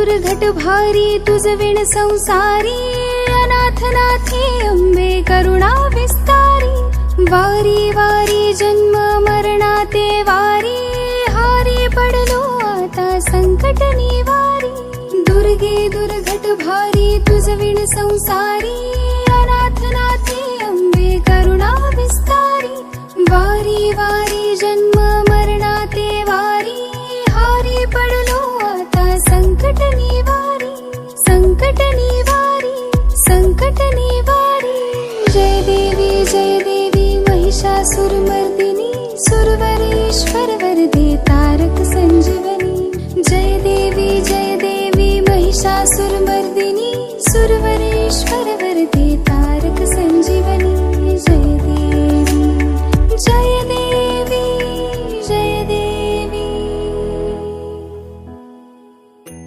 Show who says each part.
Speaker 1: दुर्घट भारी तुझ विण संसारी, अनाथ नाथे अंबे करुणा विस्तारी। वारी वारी जन्म मरणाते वारी, हारी पडलो आता संकट निवारी। दुर्गे दुर्घट भारी तुझ विण संसारी, अनाथ नाथे अंबे करुणा विस्तारी। वारी वारी